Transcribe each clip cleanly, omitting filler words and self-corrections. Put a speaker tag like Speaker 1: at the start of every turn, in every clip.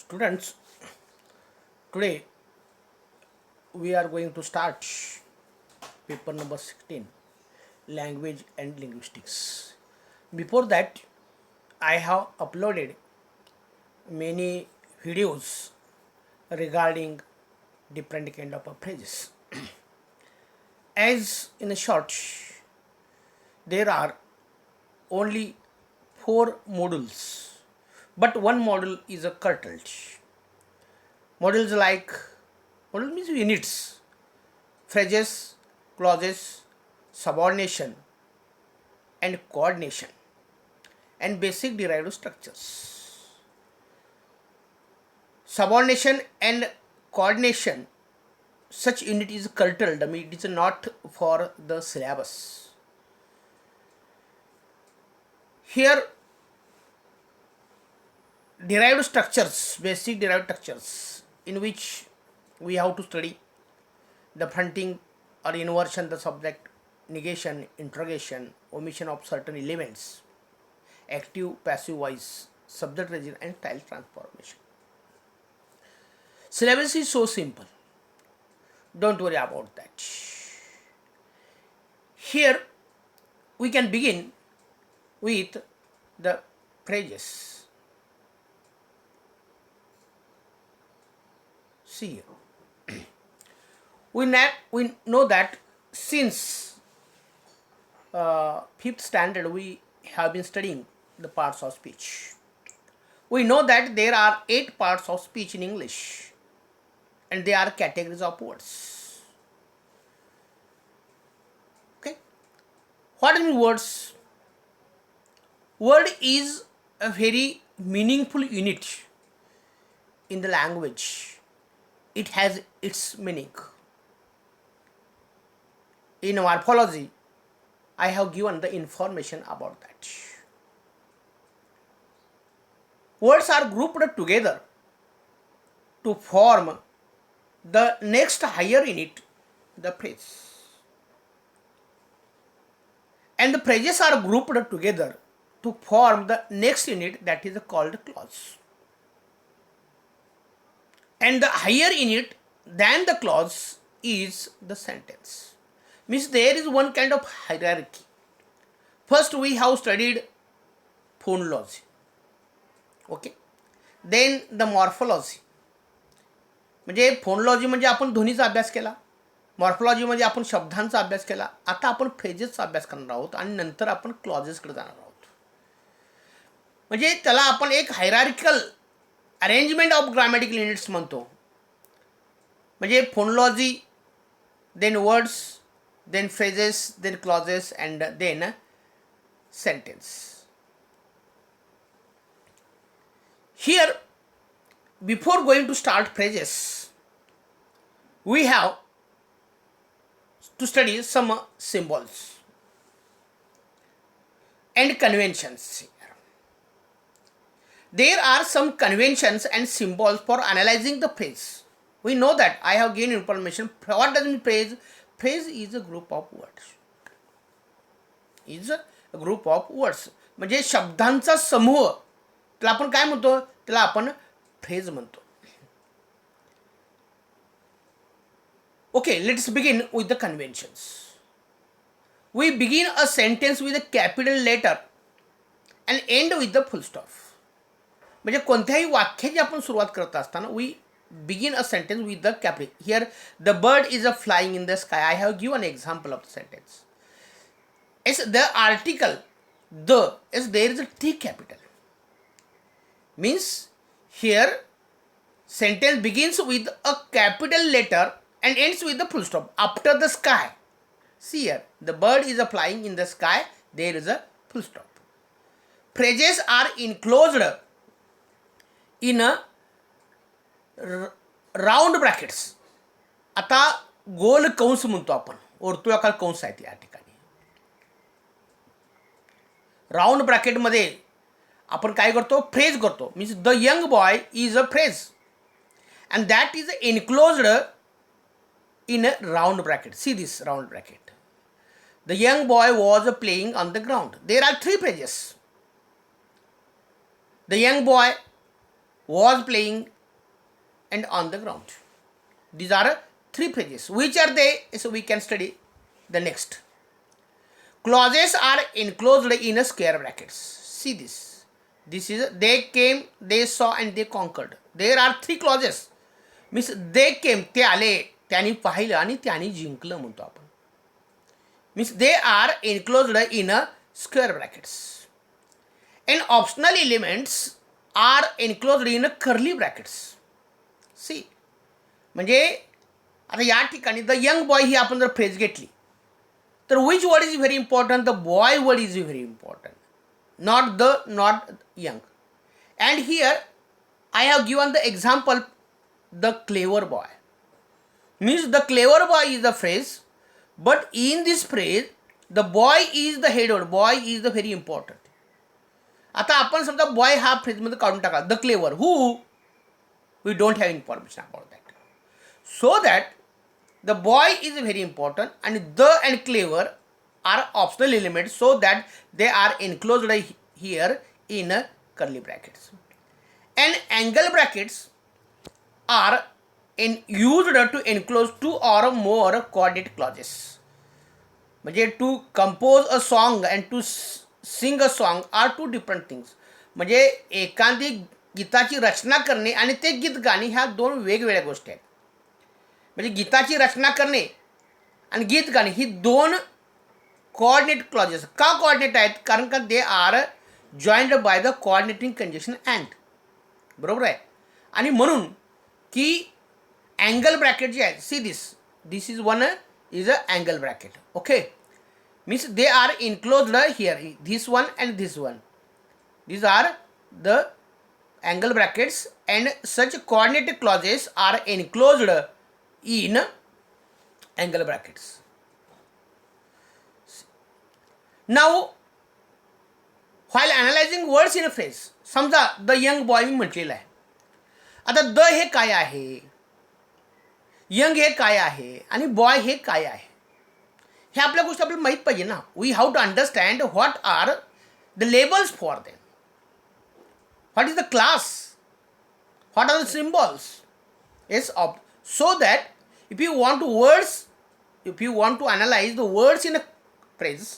Speaker 1: Students, today we are going to start paper number 16, Language and Linguistics. Before that, I have uploaded many videos regarding different kind of phrases. As in a short, there are only 4 modules, but one module is a curtailed. Modules like module means units, phrases, clauses, subordination, and coordination, and basic derived structures. Subordination and coordination, such unit is curtailed. I mean, it is not for the syllabus. Here, derived structures, basic derived structures, in which we have to study the fronting or inversion the subject, negation, interrogation, omission of certain elements, active, passive voice, subject region, and style transformation. Syllabus is so simple. Don't worry about that. Here we can begin with the phrases. See here. We know that since 5th standard we have been studying the parts of speech. We know that there are 8 parts of speech in English, and they are categories of words. Okay. What are words? Word is a very meaningful unit in the language. It has its meaning. In morphology, I have given the information about that. Words are grouped together to form the next higher unit, the phrase. And the phrases are grouped together to form the next unit, that is called clause. And the higher unit than the clause is the sentence. Means there is one kind of hierarchy. First we have studied phonology. Okay. Then the morphology. म्हणजे फोनॉलॉजी म्हणजे आपण ध्वनीचा अभ्यास केला, morphology म्हणजे आपण शब्दांचा अभ्यास केला. आता आपण फ्रेजेसचा अभ्यास करणार आहोत आणि नंतर आपण क्लॉजेसकडे जाणार आहोत. म्हणजे त्याला आपण एक hierarchical arrangement of grammatical units म्हणतो. म्हणजे phonology, then words, then phrases, then clauses, and then sentence. Here, before going to start phrases, we have to study some symbols and conventions. There are some conventions and symbols for analyzing the phrase. We know that I have given information. What does mean phrase? Phrase is a group of words. Is a group of words. म्हणजे शब्दांचा समूह, त्याला आपण काय म्हणतो? त्याला आपण phrase म्हणतो. Okay, let's begin with the conventions. We begin a sentence with a capital letter and end with the full stop. म्हणजे कोणत्याही वाक्याची आपण सुरुवात करत असताना we begin a sentence with the capital. Here the bird is a flying in the sky. I have given an example of the sentence. It's the article the is there is a T capital. Means here sentence begins with a capital letter and ends with the full stop after the sky. See here, the bird is a flying in the sky. There is a full stop. Phrases are enclosed in a round brackets. आता गोल कंस म्हणतो आपण, वर्तुळाकार कंस आहेत या ठिकाणी. Round ब्रॅकेटमध्ये आपण काय करतो? फ्रेज करतो. Means the young boy is a phrase and that is enclosed in a round bracket. See this round bracket. The young boy was playing on the ground. There are 3 phrases. The young boy was playing and on the ground. These are three phrases. Which are they? So we can study the next. Clauses are enclosed in a square brackets. See this. This is they came, they saw, and they conquered. There are three clauses. Means they came, ते आले, त्यांनी पाहिलं आणि त्यांनी जिंकलं म्हणतो आपण. Means they are enclosed in a square brackets. And optional elements are enclosed in a curly brackets. See, म्हणजे आता या ठिकाणी द यंग बॉय ही आपण जर फ्रेज घेतली तर which word is very important? The boy word is very important, not young. And here I have given the example the clever boy. Means the clever boy is the phrase, but in this phrase the boy is the head word, boy is the very important. आता आपण समजा boy हा फ्रेजमध्ये काढून टाका, the clever, who, we don't have information about that. So that the boy is very important आणि the and clever are optional element, so that they are enclosed here in curly brackets. And angle brackets are used to enclose two or more coordinate clauses. म्हणजे to compose a song and to sing a song are two different things. म्हणजे एखादी गीताची रचना करणे आणि ते गीत गाणे ह्या दोन वेगवेगळ्या गोष्टी आहेत. म्हणजे गीताची रचना करणे आणि गीत गाणे ही दोन कोऑर्डिनेट क्लॉजेस. का कोऑर्डिनेट आहेत? कारण का they are joined by the coordinating conjunction and. बरोबर आहे. आणि म्हणून की angle bracket जे आहे, see this is one is a angle bracket. Okay, means they are enclosed here, this one and this one. These are the angle brackets and such coordinate clauses are enclosed in angle brackets. Now while analyzing words in a phrase, समजा the young boy मी म्हटलेलं आहे. आता the हे काय आहे, young हे काय आहे आणि बॉय हे काय आहे, हे आपल्या गोष्टी आपल्याला माहीत पाहिजे ना. We have to understand what are the labels for them, what is the class, what are the symbols. Yes, so that if you want to analyse the words in a phrase,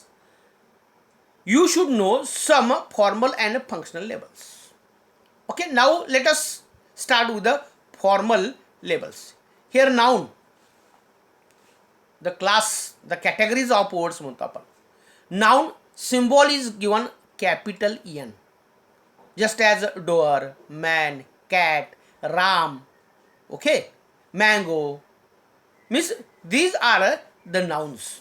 Speaker 1: you should know some formal and functional labels. Okay, now let us start with the formal labels. Here noun, the class, the categories of words म्हणतो आपण. Noun symbol is given capital N, just as door, man, cat, ram, okay, mango. Means these are the nouns.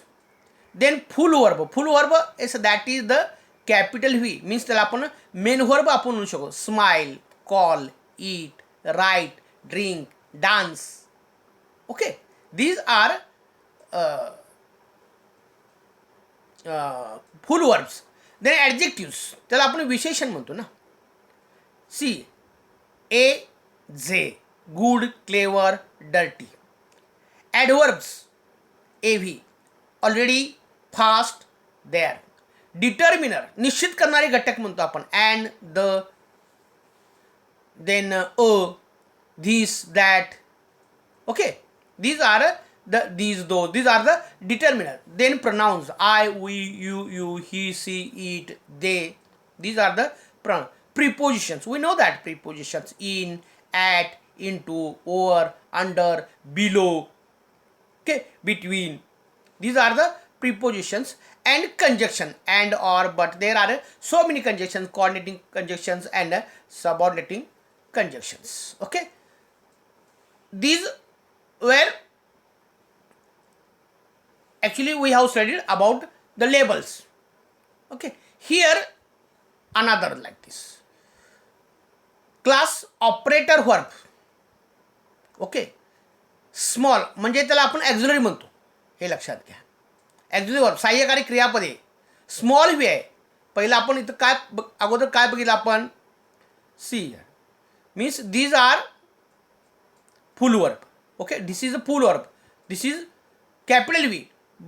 Speaker 1: Then full verb is that is the capital V. Means त्याला आपण main verb आपण म्हणू शकतो. Smile, call, eat, write, drink, dance. Okay, these are full verbs. Then adjectives, त्याला आपण विशेषण म्हणतो ना. सी, ए, जे, good, clever, dirty. Adverbs, AV, already, fast, there. Determiner, निश्चित करणारे घटक म्हणतो आपण. And, the, then this, that. Okay, these are these, those. These are the determiner. Then pronouns, I, we, you, he, she, it, they. These are the pronouns. Prepositions, we know that prepositions: in, at, into, over, under, below, okay, between. These are the prepositions. And conjunction, and, or, but. There are so many conjunctions, coordinating conjunctions and subordinating conjunctions. Okay, these were actually we have studied about the labels. Okay, here another like this. Class operator verb. Okay, small म्हणजे त्याला आपण auxiliary म्हणतो, हे लक्षात घ्या. Auxiliary verb सहाय्यकारी क्रियापदे small V आहे. पहिलं आपण इथं काय अगोदर काय बघितलं आपण, see means these are full verb. Okay, this is a full verb, this is capital V,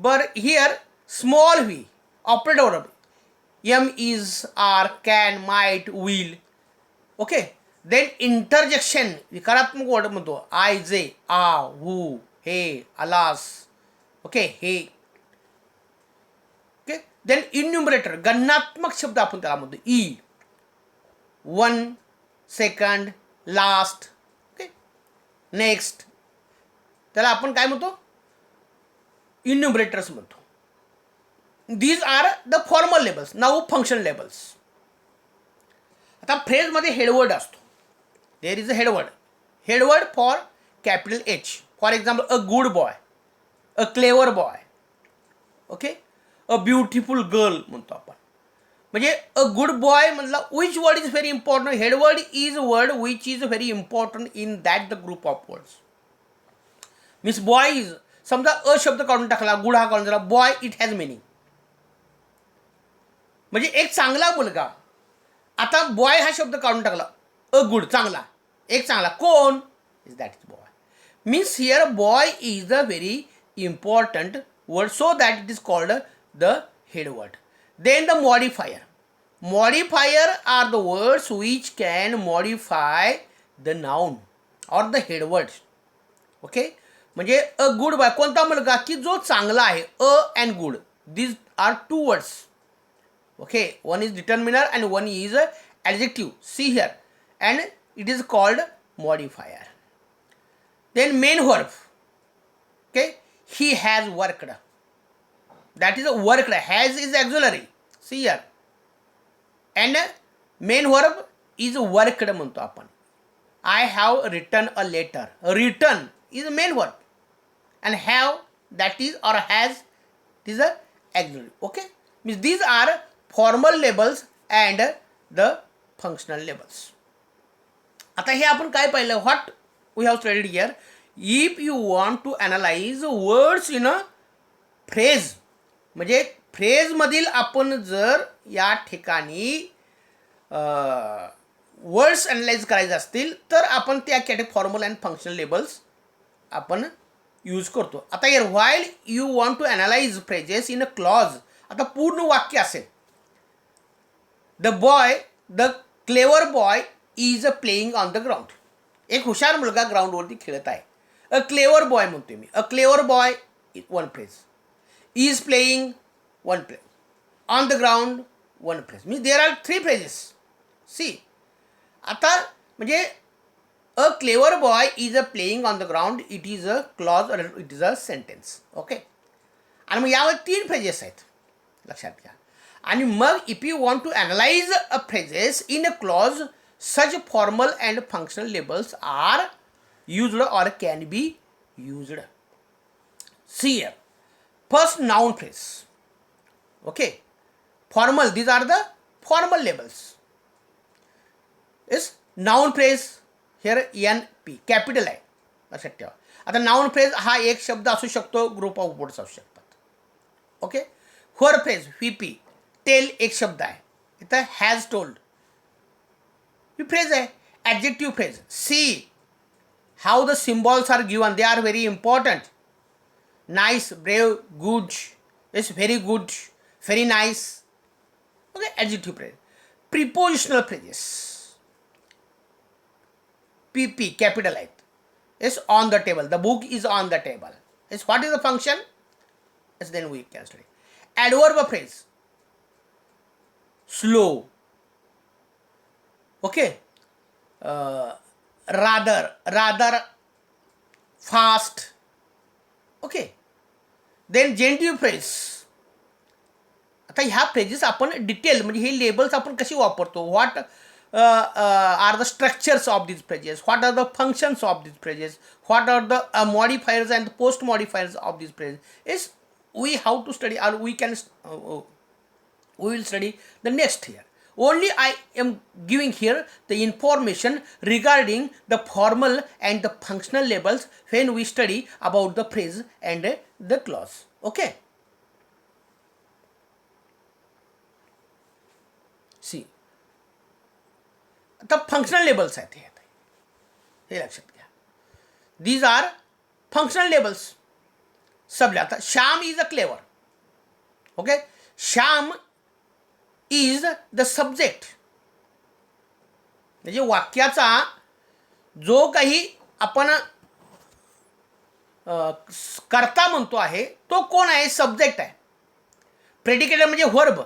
Speaker 1: but here small v, operator verb, M, is, are, can, might, will. Okay, then interjection विकारात्मक word म्हणतो, आय जे, ah, who, hey, alas, okay, hey. Okay. Then enumerator गणनात्मक शब्द आपण त्याला म्हणतो, ई, one, second, last, okay, next, त्याला आपण काय म्हणतो, इन्युमरेटर्स म्हणतो. These are the formal labels. Now function labels. आता फ्रेजमध्ये हेडवर्ड असतो. There is a headword for capital H. For example a good boy, a clever boy, okay, a beautiful girl म्हणतो आपण. म्हणजे अ गुड बॉय म्हणला which word is very important. Headword is a word which is very important in that the group of words. Means boy is, समजा अ शब्द काढून टाकला, good हा काढून टाकला, बॉय इट हॅज मिनिंग. म्हणजे एक चांगला मुलगा. आता बॉय हा शब्द काढून टाकला, अ गुड चांगला, एक चांगला कोण is that is boy. Means here boy is a very important word, so that it is called the head word. Then the modifier. Modifier are the words which can modify the noun or the head word. Okay. म्हणजे a good boy कोणता मुलगा की जो चांगला आहे. A and good these are two words. Okay, one is determiner and one is adjective. See here, and it is called modifier. Then main verb. Okay, he has worked. That is a worked. Has is auxiliary. See here, and main verb is worked म्हणतो आपण. I have written a letter. Written is a main verb, and have that is or has is a auxiliary. Okay, means these are formal labels and the functional labels. आता हे आपण काय पाहिलं, what we have studied here. If you want to analyze words in a phrase, म्हणजे फ्रेजमधील आपण जर या ठिकाणी वर्ड्स ॲनालाइज करायचे असतील तर आपण त्या फॉर्मल अँड फंक्शनल लेबल्स आपण यूज करतो. आता here while you want to analyze phrases in a clause. आता पूर्ण वाक्य असेल, the boy, the clever boy is a playing on the ground. एक हुशार मुलगा ग्राउंडवरती खेळत आहे. अ क्लेवर बॉय म्हणतोय मी. A clever boy one phrase. Is playing one phrase. On the ground one phrase. Means there are three phrases. See, आता म्हणजे a clever boy is a playing on the ground, it is a clause or it is a sentence. Okay. आणि मग यावर तीन phrases आहेत, लक्षात घ्या. आणि मग if you want to analyse a phrases in a clause, such formal and functional labels are used or can be used. See here, first noun phrase. Okay, formal, these are the formal labels. Is noun phrase. Here N P capital आहे, लक्षात ठेवा. आता noun phrase हा एक शब्द असू शकतो, group of words असू शकतात. ओके. व्हर फ्रेज व्ही पी, टेल एक शब्द आहे, इथं हॅज टोल्ड ही फ्रेज आहे. Adjective phrase, see how the symbols are given, they are very important. Nice, brave, good, it's very good, very nice. Okay. Adjective phrase. Prepositional phrases, P P capital आहेत. It's on the table, the book is on the table. It's what is the function, it's then we can study. Adverb phrase, slow. Okay. Rather, fast. Okay. Then genitive phrase. आता ह्या phrases आपण detail म्हणजे हे labels आपण कशी वापरतो, what are the structures of these phrases, what are the functions of these phrases, what are the modifiers and post modifiers of these phrases, is we have to study, or we can we will study the next here. Only I am giving here the information regarding the formal and the functional labels when we study about the phrase and the clause. Okay. See, आता functional labels आहेत हे लक्षात घ्या. These are functional labels. सबले आता Shyam is a clever. Okay. Shyam is the subject. म्हणजे वाक्याचा जो काही आपण कर्ता म्हणतो आहे तो कोण आहे? सब्जेक्ट आहे. प्रेडिकेटर म्हणजे verb.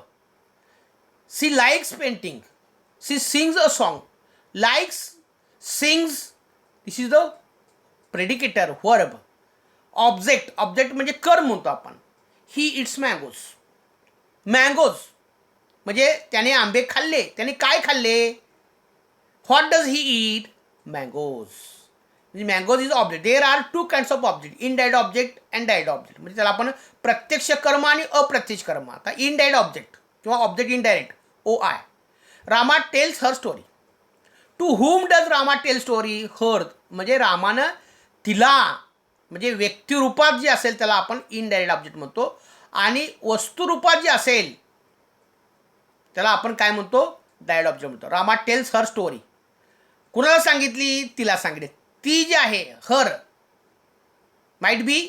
Speaker 1: She likes painting, she sings a song. Likes, sings, this is the predicator verb. Object, object म्हणजे कर्म म्हणतो आपण. ही इट्स मँगोज. मँगोज म्हणजे त्याने आंबे खाल्ले. त्याने काय खाल्ले? What does he eat? Mangoes. म्हणजे mangoes is object. There are two kinds of object, indirect object and direct object. म्हणजे त्याला आपण प्रत्यक्ष कर्म आणि अप्रत्यक्ष कर्म. आता इनडायरेक्ट ऑब्जेक्ट किंवा object indirect, O I. Rama tells her story. To whom does Rama tell story? Her म्हणजे रामानं तिला, म्हणजे व्यक्तिरूपात जे असेल त्याला आपण इनडायरेक्ट ऑब्जेक्ट म्हणतो. आणि वस्तुरूपात जे असेल त्याला आपण काय म्हणतो? डायरेक्ट ऑब्जेक्ट म्हणतो. Rama tells her story. कुणाला सांगितली? तिला सांगितली. ती जी आहे her, might be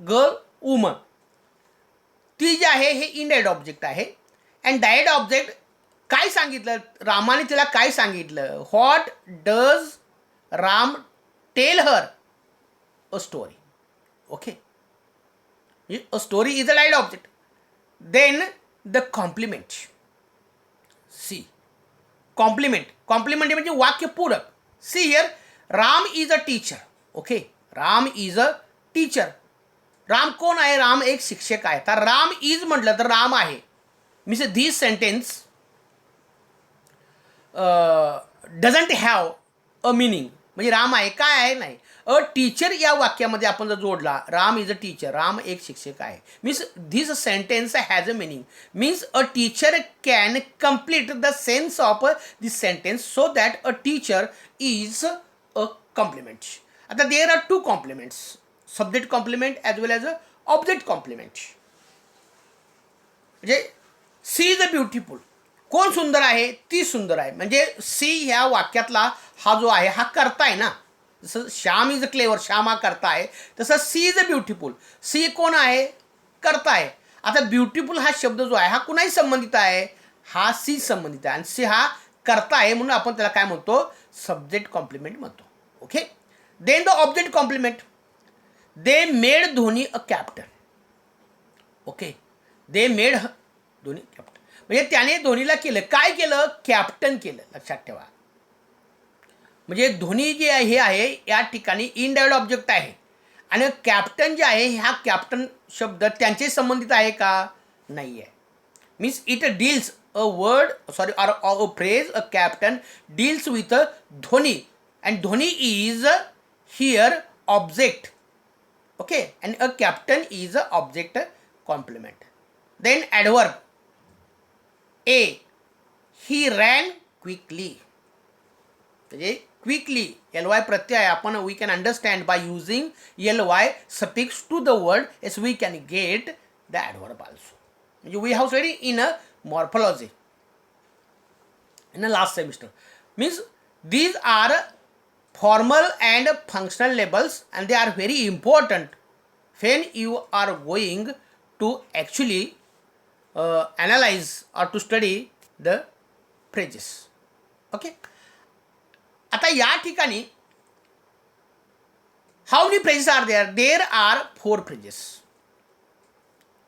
Speaker 1: girl, woman. ती जी आहे हे इनडायरेक्ट ऑब्जेक्ट आहे. अँड डायरेक्ट ऑब्जेक्ट काय सांगितलं? रामाने तिला काय सांगितलं? What does Ram tell her? A story. Okay, a story is a direct object. Then the complement. See complement. Complement म्हणजे वाक्य पूरक. See here, Ram is a teacher. Okay, Ram is a teacher. Ram कोण आहे? राम एक शिक्षक आहे. तर राम इज म्हटलं तर राम आहे. Means this sentence doesn't have a meaning. म्हणजे राम आहे काय आहे? नाही. अ टीचर या वाक्यामध्ये आपण जर जोडला, Ram is a teacher, Ram एक शिक्षक आहे, means this sentence has a meaning. Means a teacher can complete the sense of this sentence so that a teacher is a complement. आता there are two complements, subject complement as well as a object complement. म्हणजे she is a beautiful. कोण सुंदर आहे? ती सुंदर आहे. म्हणजे C ह्या वाक्यातला हा जो आहे हा करता आहे ना. जसं Shyam is a clever, Shyam हा करता आहे, तसं she is a beautiful. She कोण आहे? करता आहे. आता ब्युटिफुल हा शब्द जो आहे हा कुणाही संबंधित आहे? हा सी संबंधित आहे. आणि सी हा करता आहे म्हणून आपण त्याला काय म्हणतो? सब्जेक्ट कॉम्प्लिमेंट म्हणतो. Okay. Then the object complement. They made Dhoni a captain. Okay, they made Dhoni captain. म्हणजे त्याने धोनीला केलं काय? केलं? कॅप्टन केलं. लक्षात ठेवा. म्हणजे धोनी जे आहे हे आहे या ठिकाणी इनडायरेक्ट ऑब्जेक्ट आहे. आणि कॅप्टन जे आहे हा कॅप्टन शब्द त्यांचे संबंधित आहे का? नाही आहे. Means it deals a word, sorry, or a phrase, a captain deals with Dhoni. And Dhoni is here object. Okay, and a captain is a object complement. Then adverb. A, he ran quickly. म्हणजे quickly L Y प्रत्यय आपण we can understand by using L Y suffix to the word as we can get the adverb also. म्हणजे we have study in a morphology in the last semester. Means these are formal and functional labels and they are very important when you are going to actually analyze or to study the phrases. Okay. आता या ठिकाणी how many phrases are there? There are 4 phrases.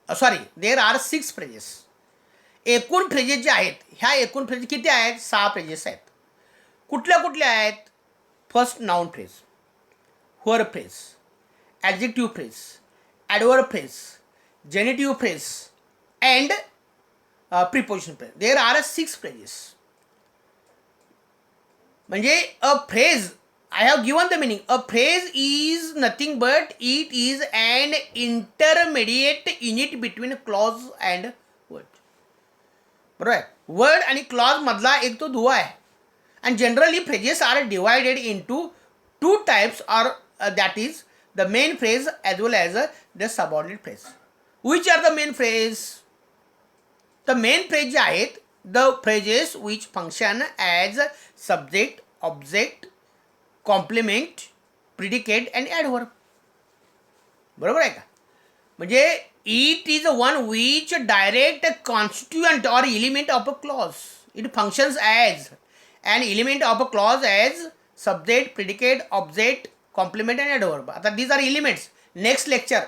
Speaker 1: Sorry, there are 6 phrases. एकूण phrases जे आहेत ह्या एकूण phrases किती आहेत? 6 फ्रेजेस आहेत. कुठल्या कुठल्या आहेत? First noun phrase, verb phrase, adjective phrase, adverb phrase, genitive phrase and preposition phrase. There are 6 phrases. म्हणजे a phrase, I have given the meaning. A phrase is nothing but it is an intermediate unit between clause and word. बरोबर आहे. Word आणि clause मधला एक तो दुवा आहे. And generally phrases are divided into types are that is the main phrase as well as the subordinate phrase. Which are the main phrase? The main phrase जे आहेत the phrases which function as subject, object, complement, predicate and adverb. बरोबर आहे का? म्हणजे it is one which direct constituent or element of a clause. It functions as an element of a clause as subject, predicate, object, complement and adverb. आता these are elements. Next lecture,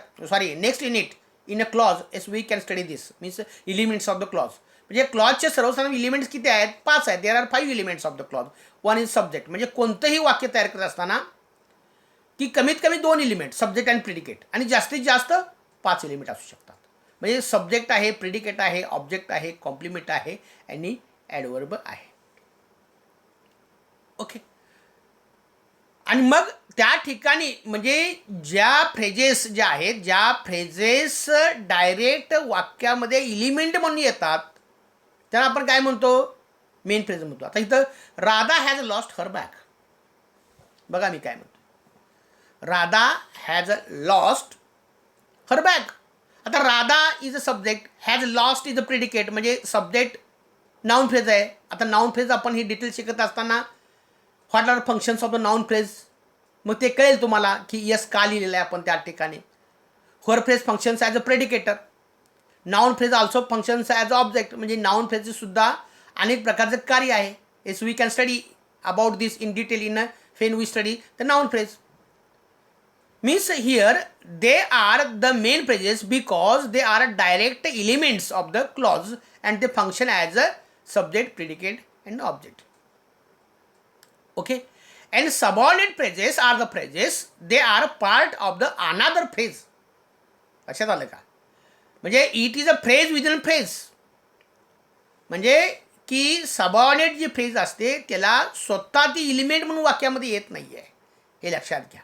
Speaker 1: next unit in a clause, yes, we can study this, means elements of the clause. म्हणजे क्लॉजचे सर्वसाधारण elements किती आहेत? 5 आहेत. There are 5 elements of the clause. One is subject. म्हणजे कोणतंही वाक्य तयार करत असताना की कमीत कमी 2 एलिमेंट, सब्जेक्ट आणि प्रिडिकेट, आणि जास्तीत जास्त 5 एलिमेंट असू शकतात. म्हणजे सब्जेक्ट आहे, प्रिडिकेट आहे, ऑब्जेक्ट आहे, कॉम्प्लिमेंट आहे आणि ॲडवर्ब आहे. ओके. आणि मग त्या ठिकाणी म्हणजे ज्या फ्रेजेस ज्या आहेत, ज्या फ्रेजेस डायरेक्ट वाक्यामध्ये एलिमेंट म्हणून येतात त्याला आपण काय म्हणतो? मेन फ्रेज म्हणतो. आता इथं Radha has lost her bag. बघा मी काय म्हणतो. Radha has lost her bag. आता Radha is a subject, has lost is a predicate, म्हणजे सब्जेक्ट नाउन फ्रेज आहे. आता नाउन फ्रेज आपण ही डिटेल शिकत असताना what are functions of the noun phrase, मग ते कळेल तुम्हाला की यस का लिहिलेलं आहे आपण त्या ठिकाणी. Her phrase functions as a predicator, noun phrase also functions as a object, म्हणजे नाउन फ्रेजसुद्धा अनेक प्रकारचं कार्य आहे. Yes, we can study about this in detail in when we study the noun phrase. Means here they are the main phrases because they are direct elements of the clause and they function as a subject, predicate and object. Okay. And subordinate phrases are the phrases, they are part of the another phrase. लक्षात आलं का? म्हणजे it is a phrase within phrase. म्हणजे की subordinate जी phrase असते त्याला स्वतः ती एलिमेंट म्हणून वाक्यामध्ये येत नाही आहे, हे लक्षात घ्या.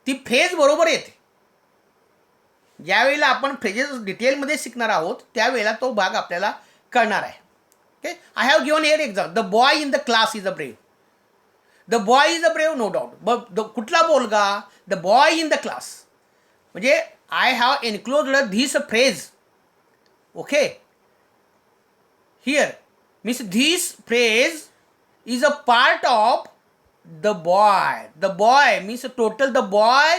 Speaker 1: ती फ्रेज बरोबर येते. ज्यावेळेला आपण फ्रेजेस डिटेलमध्ये शिकणार आहोत त्यावेळेला तो भाग आपल्याला कळणार आहे. Okay. I have given here example. The boy in the class is a brave. The boy is a brave, no doubt. कुठला बोलगा? The boy in the class. म्हणजे I have enclosed this phrase. Okay. Here means this phrase is a part of the boy means total the boy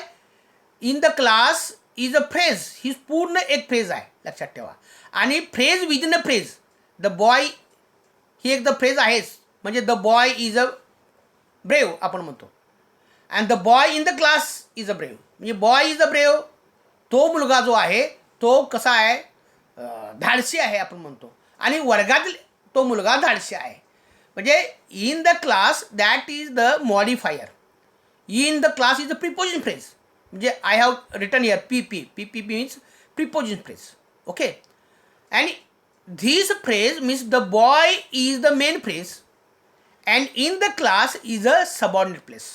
Speaker 1: in the class is a phrase. ही पूर्ण एक phrase आहे, लक्षात ठेवा. आणि phrase within a phrase, the boy ही एक the phrase आहेच. म्हणजे the boy is a brave आपण म्हणतो, and the boy in the class is a brave. म्हणजे बॉय इज अ ब्रेव, तो मुलगा जो आहे तो कसा आहे? धाडसी आहे आपण म्हणतो. आणि वर्गातील तो मुलगा धाडसी आहे. म्हणजे in the class that is the modifier. In the class is a preposition phrase. म्हणजे I have written here P means preposition phrase. Okay. And this phrase means the boy is the main phrase and in the class is a subordinate place.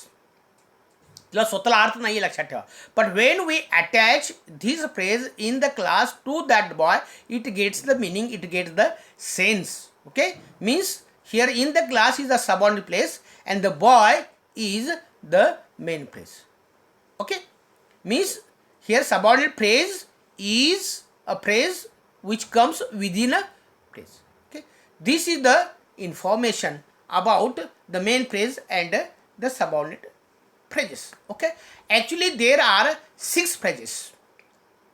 Speaker 1: तिला स्वतःला अर्थ नाही आहे, लक्षात ठेवा. But when we attach this phrase in the class to that boy it gets the meaning, it gets the sense. Okay. Means here in the class is the subordinate place and the boy is the main phrase. Okay. Means here subordinate phrase is a phrase which comes within a phrase. Okay. This is the information about the main phrase and the subordinate phrases. Okay. Actually there are 6 phrases.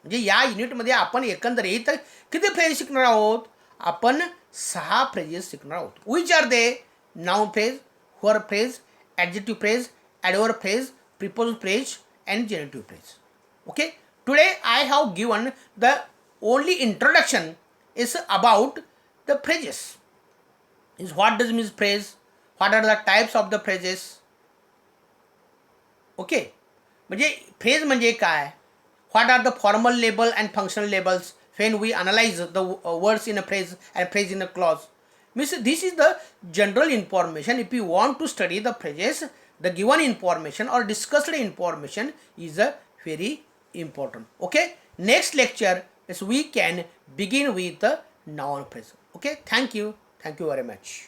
Speaker 1: म्हणजे या युनिटमध्ये आपण एकंदरीत किती phrase शिकणार आहोत? आपण 6 phrases शिकणार आहोत. Which are they? Noun phrase, verb phrase, adjective phrase, adverb phrase, prepose phrase and genitive phrase. Okay. Today I have given the only introduction is about the phrases. Is what does means phrase, what are the types of the phrases. Okay. म्हणजे phrase म्हणजे काय? What are the formal label and functional labels when we analyze the words in a phrase and phrase in a clause. Means this is the general information. If you want to study the phrases, the given information or discussed information is very important. Okay. Next lecture is we can begin with the noun phrase. Okay. Thank you very much.